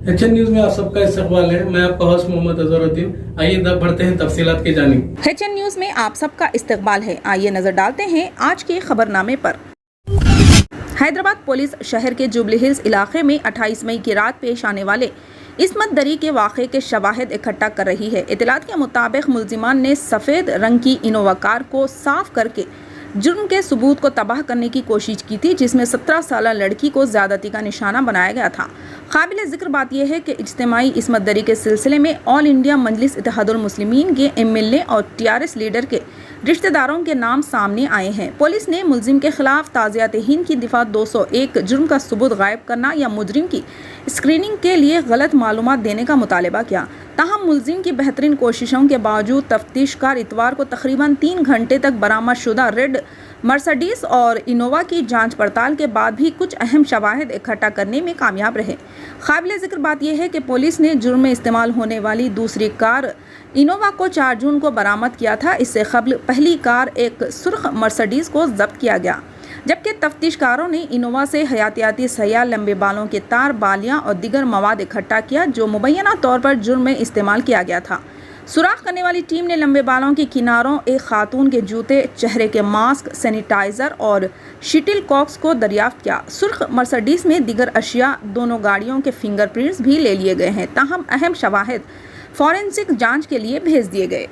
HN news में आप सबका इस्तकबाल है। मैं आपका होस्ट मोहम्मद अजहरुद्दीन। आइए बढ़ते हैं तफसीलात की जानिब। एचएन न्यूज में आप सबका इस्तकबाल है। आइए नजर डालते हैं आज के खबरनामे पर। हैदराबाद पुलिस शहर के जुबली हिल्स इलाके में 28 मई की रात पेश आने वाले इस्मत दरी के वाक़े के शवाहिद इकट्ठा कर रही है। इतलात के मुताबिक मुल्जिमान ने सफ़ेद रंग की इनोवा कार को साफ करके जुर्म के सबूत को तबाह करने की कोशिश की थी, जिसमें 17 साल लड़की को ज़्यादती का निशाना बनाया गया था। काबिल ज़िक्र बात यह है कि इज्तिमाई इस्मत दरी के सिलसिले में ऑल इंडिया मजलिस इत्तेहादुल मुस्लिमीन के एमएलए और टीआरएस लीडर के रिश्तेदारों के नाम सामने आए हैं। पुलिस ने मुलजिम के खिलाफ ताज़ियात हिंद की दिफा 201 जुर्म का सबूत गायब करना या मुजरिम की स्क्रीनिंग के लिए गलत मालूमात देने का मुतालबा किया। ताहम मुलजिम की बेहतरीन कोशिशों के बावजूद तफ्तीशकार इतवार को तकरीबन 3 घंटे तक बरामद शुदा रेड मर्सिडीज और इनोवा की जांच पड़ताल के बाद भी कुछ अहम शवाहिद इकट्ठा करने में कामयाब रहे। काबिल ज़िक्र बात यह है कि पुलिस ने जुर्म में इस्तेमाल होने वाली दूसरी कार इनोवा को 4 जून को बरामद किया था। इससे कबल पहली कार एक सुर्ख मर्सिडीज को जब्त किया गया, जबकि तफ्तीशकारों ने इनोवा से हयातियाती सयाह, लंबे बालों के तार, बालियां और दीगर मवाद इकट्ठा किया जो मुबैना तौर पर जुर्म में इस्तेमाल किया गया था। सुराख करने वाली टीम ने लंबे बालों के किनारों, एक खातून के जूते, चेहरे के मास्क, सैनिटाइजर और शटल कॉक्स को दरियाफ्त किया। सुर्ख मर्सिडीज में दीगर अशिया, दोनों गाड़ियों के फिंगरप्रिंट्स भी ले लिए गए हैं। ताहम अहम शवाहिद फॉरेंसिक जांच के लिए भेज दिए गए।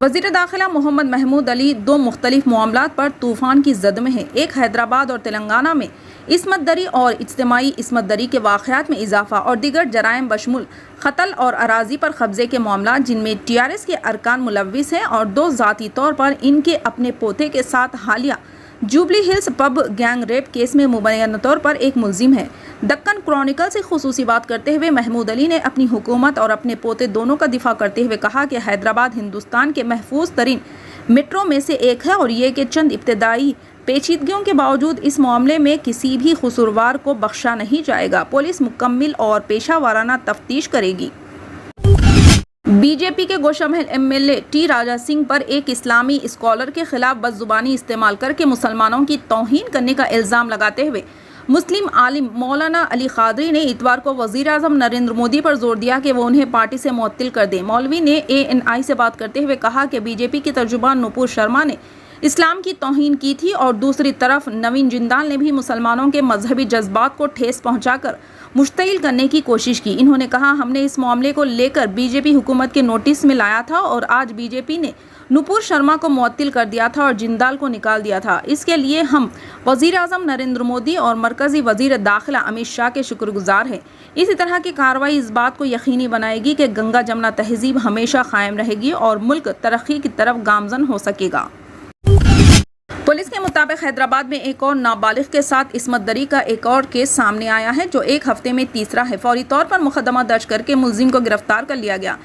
वज़ीर दाखिला मोहम्मद महमूद अली 2 मुख्तलिफ मामलात पर तूफ़ान की जद में हैं। एक, हैदराबाद और तेलंगाना में इस्मत दरी और इज्तिमाई इस्मत दरी के वाक़यात में इजाफा और दीगर जराइम बशमुल क़त्ल और अराज़ी पर कब्ज़े के मामलात जिनमें टीआरएस के अरकान मुलव्विस हैं और 2 ज़ाती तौर पर इनके अपने पोते के साथ हालिया jubilee hills pub gang rape case में मुबैना तौर पर एक मुलजिम है। दक्कन क्रॉनिकल से खुसूसी बात करते हुए महमूद अली ने अपनी हुकूमत और अपने पोते दोनों का दिफा करते हुए कहा कि हैदराबाद हिंदुस्तान के महफूज तरीन मेट्रो में से एक है और ये कि चंद इब्तदाई पेचीदगियों के बावजूद इस मामले में किसी भी कसूरवार को बख्शा नहीं जाएगा। पुलिस मुकम्मल और पेशा वाराना तफ्तीश करेगी। बीजेपी के गोशामहल एमएलए टी राजा सिंह पर एक इस्लामी स्कॉलर के खिलाफ बदजुबानी इस्तेमाल करके मुसलमानों की तौहीन करने का इल्ज़ाम लगाते हुए मुस्लिम आलिम मौलाना अली कादरी ने इतवार को वज़ीर आज़म नरेंद्र मोदी पर जोर दिया कि वो उन्हें पार्टी से मुअत्तिल कर दें। मौलवी ने ANI से बात करते हुए कहा कि बीजेपी की तर्जुमान नुपुर शर्मा ने इस्लाम की तौहीन की थी और दूसरी तरफ नवीन जिंदाल ने भी मुसलमानों के मजहबी जज्बात को ठेस पहुंचाकर मुश्तिल करने की कोशिश की। इन्होंने कहा, हमने इस मामले को लेकर बीजेपी हुकूमत के नोटिस में लाया था और आज बीजेपी ने नुपुर शर्मा को मुअत्तिल कर दिया था और जिंदाल को निकाल दिया था। इसके लिए हम वज़ीर आज़म नरेंद्र मोदी और मरकज़ी वज़ीर दाखिला अमित शाह के शुक्रगुजार हैं। इसी तरह की कार्रवाई इस बात को यकीनी बनाएगी कि गंगा जमुना तहजीब हमेशा कायम रहेगी और मुल्क तरक्की की तरफ गामजन हो सकेगा। पुलिस के मुताबिक हैदराबाद में एक और नाबालिग के साथ इस्मत दरी का एक और केस सामने आया है जो एक हफ्ते में तीसरा है। फौरी तौर पर मुकदमा दर्ज करके मुलजिम को गिरफ्तार कर लिया गया।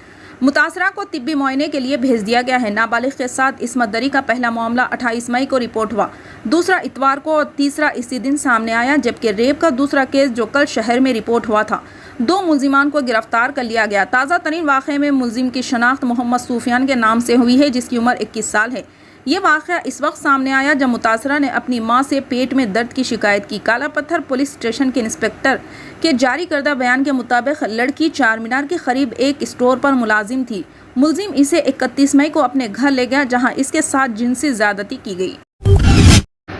मुतासरा को तिब्बी मुआयने के लिए भेज दिया गया है। नाबालिग के साथ इस्मत दरी का पहला मामला 28 मई को रिपोर्ट हुआ, दूसरा इतवार को और तीसरा इसी दिन सामने आया, जबकि रेप का दूसरा केस जो कल शहर में रिपोर्ट हुआ था 2 मुलजिमान को गिरफ्तार कर लिया गया। ताज़ा तरीन वाक़े में मुलजिम की शनाख्त मोहम्मद सूफियान के नाम से हुई है जिसकी उम्र 21 साल है। ये वाक़या इस वक्त सामने आया जब मुतासरा ने अपनी मां से पेट में दर्द की शिकायत की। काला पत्थर पुलिस स्टेशन के इंस्पेक्टर के जारी करदा बयान के मुताबिक लड़की चार मीनार के करीब एक स्टोर पर मुलाजिम थी। मुलजिम इसे 31 मई को अपने घर ले गया जहां इसके साथ जिनसी ज़्यादती की गई।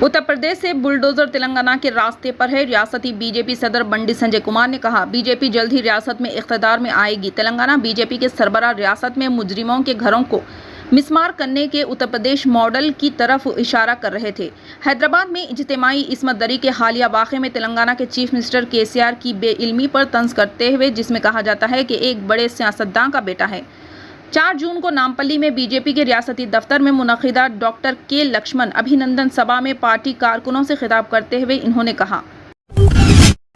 उत्तर प्रदेश से बुलडोजर तेलंगाना के रास्ते पर है। रियासती बीजेपी सदर बंडी संजय कुमार ने कहा, बीजेपी जल्द ही रियासत में इख्तिदार में आएगी। तेलंगाना बीजेपी के सरबराह रियासत में मुजरिमों के घरों को मिसमार करने के उत्तर प्रदेश मॉडल की तरफ इशारा कर रहे थे। हैदराबाद में इज्तिमाई इस्मत दरी के हालिया वाक़े में तेलंगाना के चीफ मिनिस्टर KCR की बेइल्मी पर तंज करते हुए, जिसमें कहा जाता है कि एक बड़े सियासतदान का बेटा है। 4 जून को नामपल्ली में बीजेपी के रियासती दफ्तर में मुनक़िदा डॉक्टर K लक्ष्मण अभिनंदन सभा में पार्टी कारकुनों से खिताब करते हुए इन्होंने कहा,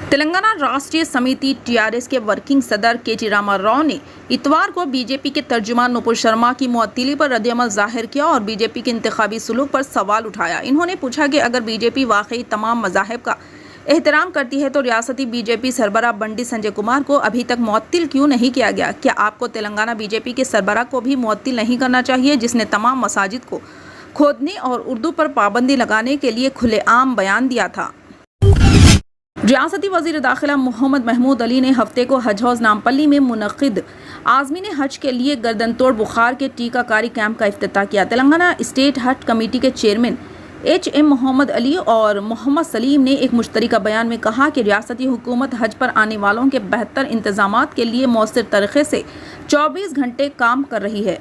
तेलंगाना राष्ट्रीय समिति TRS के वर्किंग सदर KT रामाराव ने इतवार को बीजेपी के तर्जुमान नुपुर शर्मा की मुअत्तिली पर रद्द-ए-अमल जाहिर किया और बीजेपी के इंतखाबी सलूक पर सवाल उठाया। इन्होंने पूछा कि अगर बीजेपी वाकई तमाम मज़ाहिब का एहतराम करती है तो रियासती बीजेपी सरबराह बंडी संजय कुमार को अभी तक मुअत्तिल क्यों नहीं किया गया? क्या आपको तेलंगाना बीजेपी के सरबराह को भी मुअत्तिल नहीं करना चाहिए, जिसने तमाम मसाजिद को खोदने और उर्दू पर पाबंदी लगाने के लिए खुलेआम बयान दिया था? ریاستی وزیر داخلہ محمد محمود علی نے ہفتے کو حج ہاؤس نامپلی میں منعقد عازمین حج کے لیے گردن توڑ بخار کے ٹیکہ کاری کیمپ کا افتتاح کیا۔ تلنگانہ اسٹیٹ حج کمیٹی کے چیئرمین ایم محمد علی اور محمد سلیم نے ایک مشترکہ بیان میں کہا کہ ریاستی حکومت حج پر آنے والوں کے بہتر انتظامات کے لیے مؤثر طریقے سے 24 گھنٹے کام کر رہی ہے۔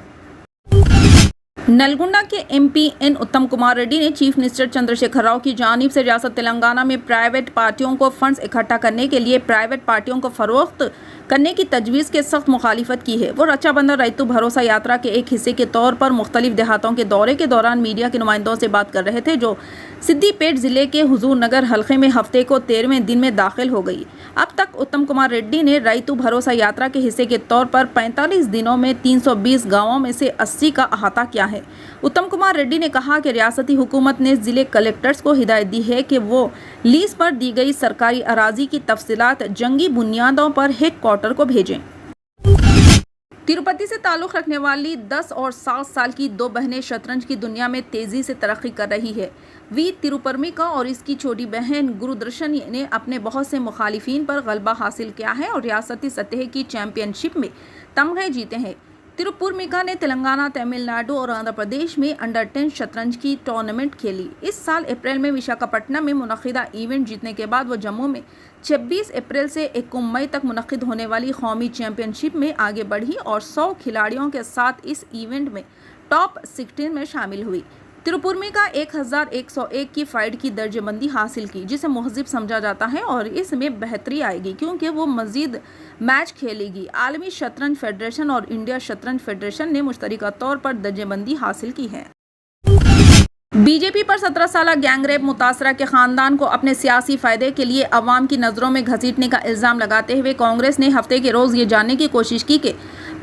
نلگنڈا کے ایم پی این اتم کمار ریڈی نے چیف منسٹر چندر شیکھر راؤ کی جانب سے ریاست تلنگانہ میں پرائیویٹ پارٹیوں کو فنڈز اکٹھا کرنے کے لیے پرائیویٹ پارٹیوں کو فروخت کرنے کی تجویز کے سخت مخالفت کی ہے۔ وہ رچا بندھن ریتو بھروسہ یاترا کے ایک حصے کے طور پر مختلف دیہاتوں کے دورے کے دوران میڈیا کے نمائندوں سے بات کر رہے تھے، جو سدی پیٹ ضلع کے حضور نگر حلقے میں ہفتے کو 13ویں دن میں داخل ہو گئی۔ اب تک اتم کمار ریڈی نے ریتو بھروسہ یاترا کے حصے کے طور پر 45 دنوں میں 320 گاؤں میں سے 80 کا احاطہ کیا ہے۔ اتم کمار ریڈی نے کہا کہ ریاستی حکومت نے ضلع کلیکٹرز کو ہدایت دی ہے کہ وہ لیز پر دی گئی سرکاری اراضی کی تفصیلات جنگی بنیادوں پر ہیڈ کوارٹر کو بھیجیں۔ تروپتی سے تعلق رکھنے والی 10 اور 7 سال کی دو بہنیں شطرنج کی دنیا میں تیزی سے ترقی کر رہی ہے۔ وی تروپرمیکا اور اس کی چھوٹی بہن گرودرشنی نے اپنے بہت سے مخالفین پر غلبہ حاصل کیا ہے اور ریاستی سطح کی چیمپئن شپ میں تمغے جیتے ہیں۔ تروپرمیکا نے تلنگانہ، تمل ناڈو اور آندھرا پردیش میں انڈر 10 شطرنج کی ٹورنامنٹ کھیلی۔ اس سال اپریل میں وشاکھاپٹنم میں منعقدہ ایونٹ جیتنے کے بعد وہ جموں میں 26 اپریل سے 21 مئی تک منعقد ہونے والی قومی چیمپئن شپ میں آگے بڑھی اور 100 کھلاڑیوں کے ساتھ اس ایونٹ میں ٹاپ 16 میں شامل ہوئی۔ تروپرمیکا 1101 کی فائٹ کی درجہ بندی حاصل کی، جسے مہذب سمجھا جاتا ہے اور اس میں بہتری آئے گی کیونکہ وہ مزید میچ کھیلے گی۔ عالمی شطرنج فیڈریشن اور انڈیا شطرنج فیڈریشن نے مشترکہ طور پر درجہ بندی حاصل کی ہے۔ بی جے پی پر 17 سالہ گینگ ریپ متاثرہ کے خاندان کو اپنے سیاسی فائدے کے لیے عوام کی نظروں میں گھسیٹنے کا الزام لگاتے ہوئے کانگریس نے ہفتے کے روز یہ جاننے کی کوشش کی کہ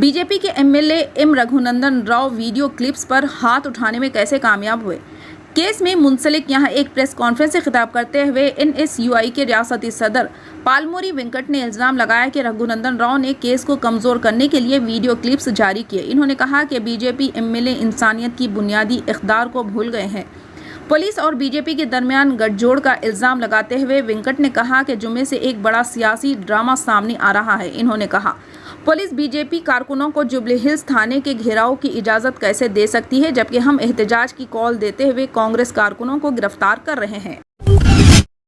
بی جے پی کے M L A M Raghunandan Rao video clips پر ہاتھ اٹھانے میں کیسے کامیاب ہوئے۔ کیس میں منسلک یہاں ایک پریس کانفرنس سے خطاب کرتے ہوئے این ایس یو آئی کے ریاستی صدر پالموری وینکٹ نے الزام لگایا کہ رگھونندن راؤ نے کیس کو کمزور کرنے کے لیے ویڈیو کلپس جاری کیے۔ انہوں نے کہا کہ B J P M L A انسانیت کی بنیادی اقدار کو بھول گئے ہیں۔ پولیس اور بی جے پی کے درمیان گٹھ جوڑ کا الزام لگاتے ہوئے وینکٹ نے کہا کہ جمعے سے ایک بڑا سیاسی ڈرامہ سامنے آ رہا ہے۔ انہوں نے کہا، پولیس بی جے پی کارکنوں کو جوبلی ہلز تھانے کے گھیراؤ کی اجازت کیسے دے سکتی ہے جبکہ ہم احتجاج کی کال دیتے ہوئے کانگریس کارکنوں کو گرفتار کر رہے ہیں۔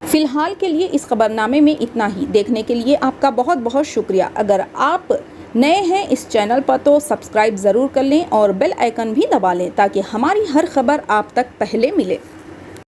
فی الحال کے لیے اس خبرنامے میں اتنا ہی۔ دیکھنے کے لیے آپ کا بہت بہت شکریہ۔ اگر آپ نئے ہیں اس چینل پر تو سبسکرائب ضرور کر لیں اور بیل آئیکن بھی دبا لیں تاکہ ہماری ہر خبر آپ تک پہلے ملے۔